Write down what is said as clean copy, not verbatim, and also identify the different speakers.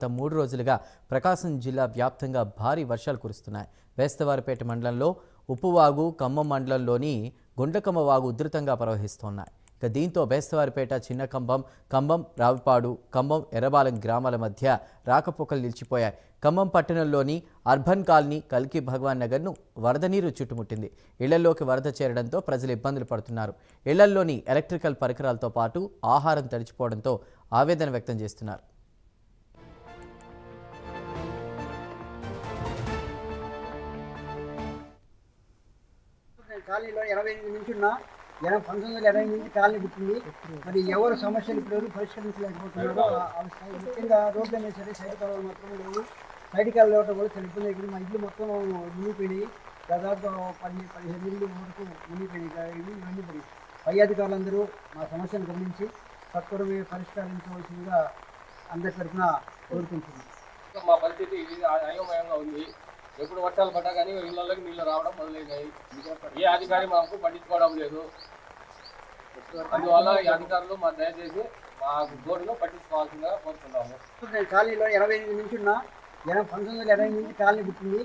Speaker 1: గత 3 రోజులుగా ప్రకాశం జిల్లా వ్యాప్తంగా భారీ వర్షాలు కురుస్తున్నాయి. బేస్తవారిపేట మండలంలో ఉప్పువాగు, ఖమ్మం మండలంలోని గుండ్లకమ్మ వాగు ఉధృతంగా ప్రవహిస్తున్నాయి. దీంతో బేస్తవారిపేట, చిన్న కంబం, ఖమ్మం రావిపాడు, ఖమ్మం ఎర్రబాలెం గ్రామాల మధ్య రాకపోకలు నిలిచిపోయాయి. ఖమ్మం పట్టణంలోని అర్బన్ కాలనీ, కల్కి భగవాన్ నగర్ను వరద నీరు చుట్టుముట్టింది. ఇళ్లలోకి వరద చేరడంతో ప్రజలు ఇబ్బందులు పడుతున్నారు. ఇళ్లలోని ఎలక్ట్రికల్ పరికరాలతో పాటు ఆహారం తడిచిపోవడంతో ఆవేదన వ్యక్తం చేస్తున్నారు.
Speaker 2: కాలనీలో 88 నుంచి ఉన్న 1980 నుంచి కాలనీ పుట్టింది. మరి ఎవరు సమస్యలు ఇప్పుడు పరిష్కరించలేకపోతున్నారో ముఖ్యంగా రోడ్లు అనేది సరే సైడ్ కాలువలు మాత్రం లేవు. సైడ్ కాలువలో కూడా చాలా ఇబ్బంది అవుతుంది. మా ఇల్లు మొత్తం మునిగిపోయినాయి. దాదాపు 10-15 ఇల్లు వరకు మునిగిపోయినాయి. ఇవన్నీ పడి పై అధికారులందరూ మా సమస్యను గమనించి తక్కువ పరిష్కరించవలసిందిగా అందరి తరఫున కోరుకుంటున్నాం.
Speaker 3: మా పరిస్థితి అయోమయంగా ఉంది. ఎప్పుడు వర్షాలు పడ్డా కానీ ఇళ్ళకి నీళ్ళు రావడం మొదలైనాయి. ఏ అధికారి మాకు పట్టించుకోవడం లేదు. అందువల్ల ఈ అధికారులు మా దయచేసి మా బోర్డులో పట్టించుకోవాల్సిందిగా కోరుతున్నాము.
Speaker 2: కాలనీలో 88 నుంచి ఉన్న 1980 నుంచి కాలనీ పుట్టింది.